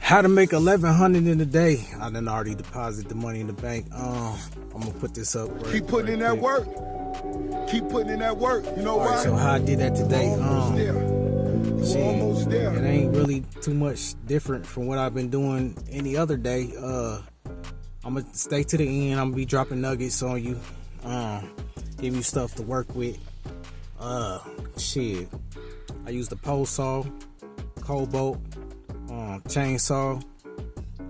How to make 1,100 in a day. I done already deposited the money in the bank. I'm gonna put this up. Keep putting in that work. Keep putting in that work. You know why? So how I did that today? Almost there. It ain't really too much different from what I've been doing any other day. I'm gonna stay to the end. I'm gonna be dropping nuggets on you. Give you stuff to work with. I use the pole saw, cold bolt, chainsaw.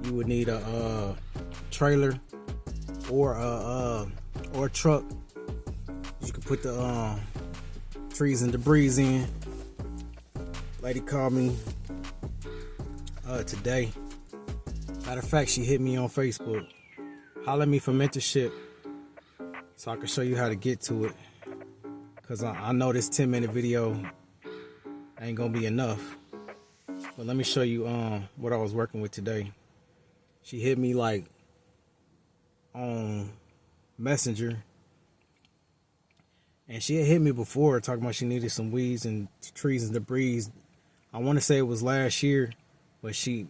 You would need a trailer or a truck. You can put the trees and debris in. Lady called me today. Matter of fact, she hit me on Facebook. Holler at me for mentorship so I can show you how to get to it. Cause I know this 10-minute video ain't gonna be enough. But let me show you what I was working with today. She hit me like on Messenger. And she had hit me before talking about she needed some weeds and trees and debris. I want to say it was last year, but she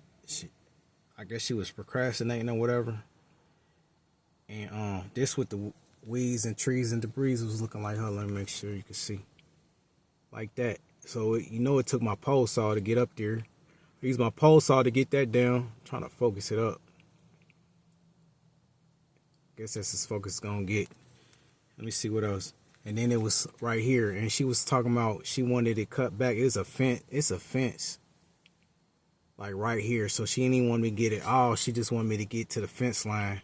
I guess she was procrastinating or whatever. And this with the weeds and trees and debris was looking like her. Let me make sure you can see. Like that. So it took my pole saw to get up there. I used my pole saw to get that down. I'm trying to focus it up. Guess that's as focus it's gonna get. Let me see what else. And then it was right here, and she was talking about she wanted it cut back. It's a fence, like right here. So she didn't even want me to get it all. She just wanted me to get to the fence line.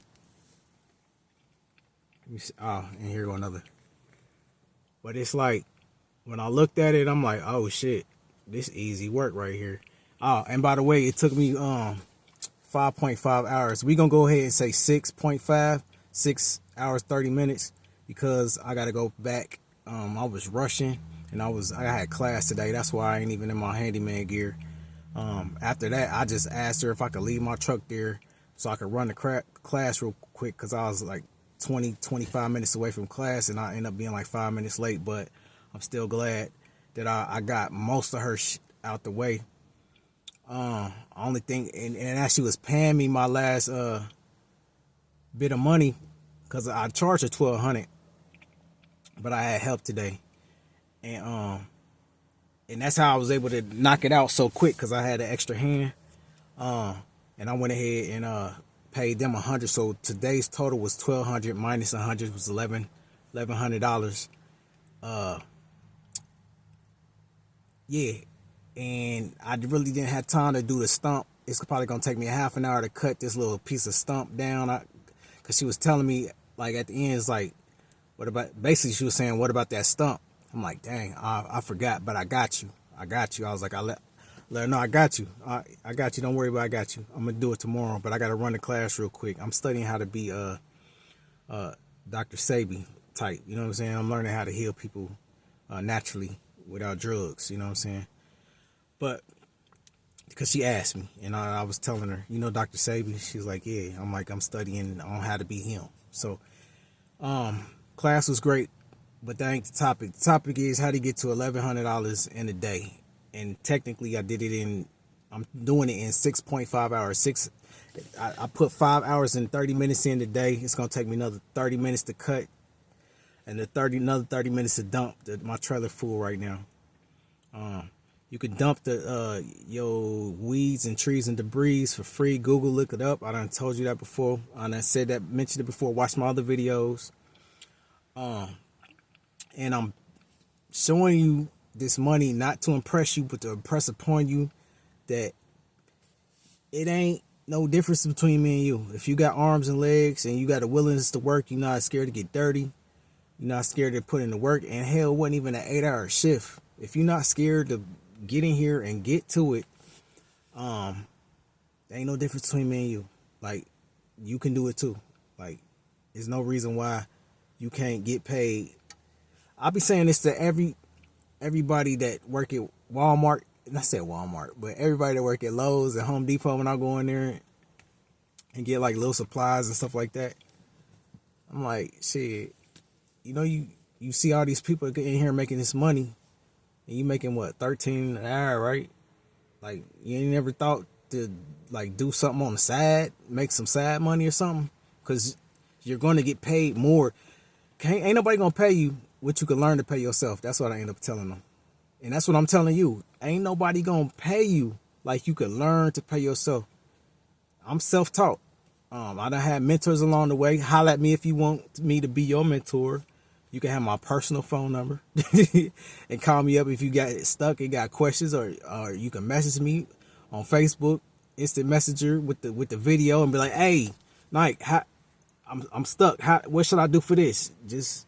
Let me see. Oh, and here go another. But it's like when I looked at it, I'm like, oh shit, this easy work right here. Oh, and by the way, it took me 5.5 hours. We gonna go ahead and say 6.5, 6 hours 30 minutes. Because I gotta go back. I was rushing and I had class today. That's why I ain't even in my handyman gear. After that, I just asked her if I could leave my truck there so I could run the class real quick, because I was like 25 minutes away from class and I ended up being like 5 minutes late. But I'm still glad that I got most of her out the way. Only thing, and as she was paying me my last bit of money, because I charged her $1,200. But I had help today, and that's how I was able to knock it out so quick, because I had an extra hand, and I went ahead and paid them $100. So today's total was $1,200 minus $100 was $1,100. Yeah, and I really didn't have time to do the stump. It's probably gonna take me a half an hour to cut this little piece of stump down, because she was telling me like at the end, it's like, what about, basically she was saying, what about that stump? I'm like, dang, I forgot, but I got you. I was like, I let her know I got you. I got you. Don't worry about it, I got you. I'm going to do it tomorrow, but I got to run the class real quick. I'm studying how to be Dr. Sabi type. You know what I'm saying? I'm learning how to heal people naturally without drugs. You know what I'm saying? But because she asked me, and I was telling her, Dr. Sabi? She's like, yeah. I'm like, I'm studying on how to be him. So, class was great, but that ain't the topic. The topic is how to get to $1,100 in a day. And technically, I'm doing it in 6.5 hours. I put 5 hours and 30 minutes in today. It's going to take me another 30 minutes to cut, and another 30 minutes to dump my trailer full right now. You can dump your weeds and trees and debris for free. Google, look it up. I done told you that before. I done mentioned it before. Watch my other videos. And I'm showing you this money not to impress you, but to impress upon you that it ain't no difference between me and you. If you got arms and legs and you got a willingness to work, you're not scared to get dirty. You're not scared to put in the work. And hell, it wasn't even an 8-hour shift. If you're not scared to get in here and get to it, there ain't no difference between me and you. Like, you can do it too. Like, there's no reason why you can't get paid. I'll be saying this to everybody that work at Walmart. And I said Walmart, but everybody that work at Lowe's and Home Depot, when I go in there and get like little supplies and stuff like that, I'm like, shit, you see all these people in here making this money, and you making what, $13 an hour, right? Like, you ain't never thought to like do something on the side, make some side money or something, because you're going to get paid more. Ain't nobody gonna pay you what you can learn to pay yourself. That's what I end up telling them, and that's what I'm telling you. Ain't nobody gonna pay you like you can learn to pay yourself. I'm self-taught. I done had mentors along the way. Holler at me if you want me to be your mentor. You can have my personal phone number and call me up if you got stuck and got questions, or you can message me on Facebook, instant messenger with the video, and be like, "Hey, Nike, I'm stuck. What should I do for this?" Just,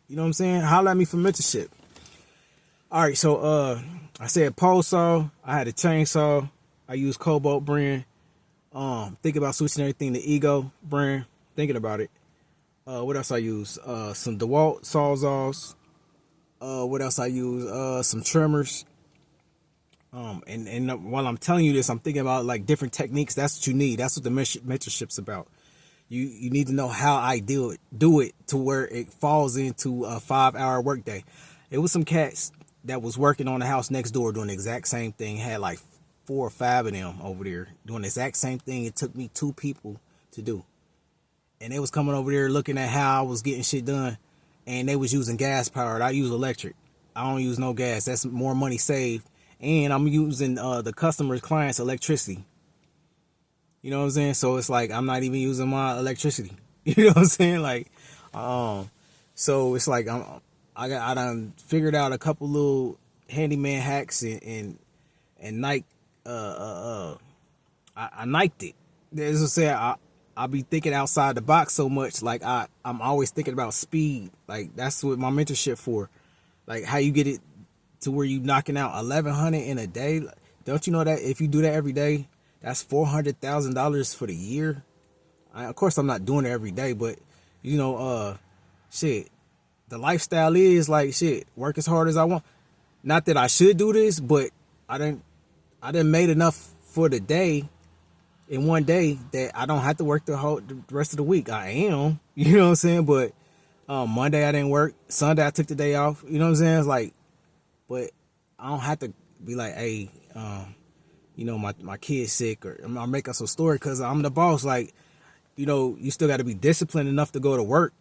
you know what I'm saying? Holler at me for mentorship. All right, so I said pole saw. I had a chainsaw. I use Cobalt brand. Thinking about switching everything to Ego brand. Thinking about it. What else I use? Some DeWalt Sawzalls. What else I use? Some trimmers. And while I'm telling you this, I'm thinking about like different techniques. That's what you need. That's what the mentorship's about. You need to know how I do it to where it falls into a 5-hour workday. It was some cats that was working on the house next door doing the exact same thing. Had like 4 or 5 of them over there doing the exact same thing. It took me 2 people to do. And they was coming over there looking at how I was getting shit done. And they was using gas powered. I use electric. I don't use no gas. That's more money saved. And I'm using the customer's client's electricity. You know what I'm saying? So it's like I'm not even using my electricity. You know what I'm saying? Like, so it's like I done figured out a couple little handyman hacks and Nike. I Niked it. As I said, I be thinking outside the box so much. Like I'm always thinking about speed. Like that's what my mentorship for. Like how you get it to where you knocking out 1,100 in a day. Don't you know that if you do that every day, that's $400,000 for the year? Of course, I'm not doing it every day, but you know, shit. The lifestyle is like shit. Work as hard as I want. Not that I should do this, but I done made enough for the day. In one day that I don't have to work the rest of the week. I am, you know what I'm saying? But Monday I didn't work. Sunday I took the day off. You know what I'm saying? It's like, but I don't have to be like, hey, you know, my kid's sick, or I'm make up some story because I'm the boss. Like, you know, you still got to be disciplined enough to go to work.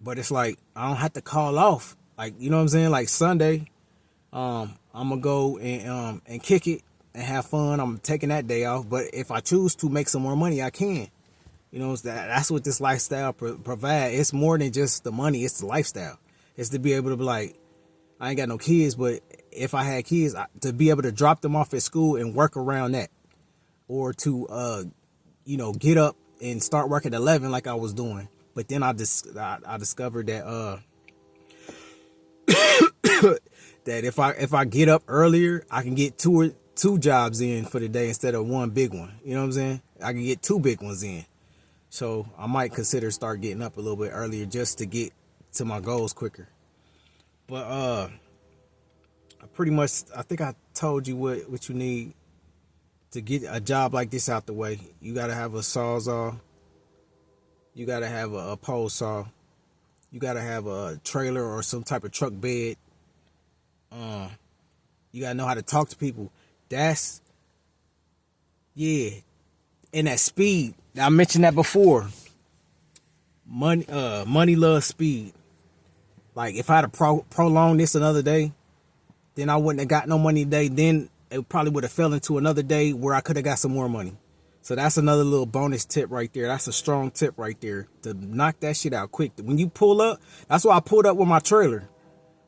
But it's like I don't have to call off. Like, you know what I'm saying? Like Sunday, I'm gonna go and kick it and have fun. I'm taking that day off. But if I choose to make some more money, I can. You know, that's what this lifestyle provide. It's more than just the money. It's the lifestyle. It's to be able to be like, I ain't got no kids, but if I had kids, to be able to drop them off at school and work around that, or to, you know, get up and start work at 11 like I was doing. But then I discovered that that if I get up earlier, I can get two jobs in for the day instead of one big one. You know what I'm saying? I can get 2 big ones in. So I might consider start getting up a little bit earlier just to get to my goals quicker. But I think I told you what you need to get a job like this out the way. You got to have a sawzall. You got to have a pole saw. You got to have a trailer or some type of truck bed. You got to know how to talk to people. That's, yeah. And that speed. I mentioned that before. Money loves speed. Like if I had to prolong this another day, then I wouldn't have got no money today. Then it probably would have fell into another day where I could have got some more money. So that's another little bonus tip right there. That's a strong tip right there to knock that shit out quick. When you pull up, that's why I pulled up with my trailer.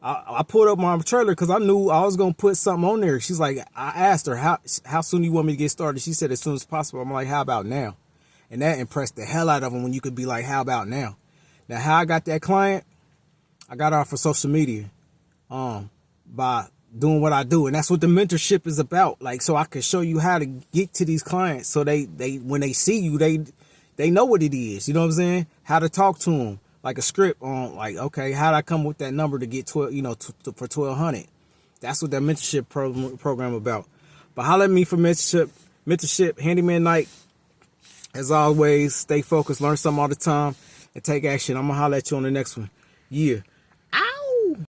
I pulled up my trailer because I knew I was going to put something on there. She's like, I asked her, how soon you want me to get started? She said, as soon as possible. I'm like, how about now? And that impressed the hell out of them when you could be like, how about now? Now, how I got that client, I got her off of social media by doing what I do. And that's what the mentorship is about. Like, so I can show you how to get to these clients. So they when they see you, they know what it is. You know what I'm saying? How to talk to them. Like a script on like, okay, how did I come with that number to get 12, you know, for 1,200? That's what that mentorship program about. But holler at me for mentorship, Handyman Nike. As always, stay focused, learn something all the time, and take action. I'm gonna holler at you on the next one. Yeah.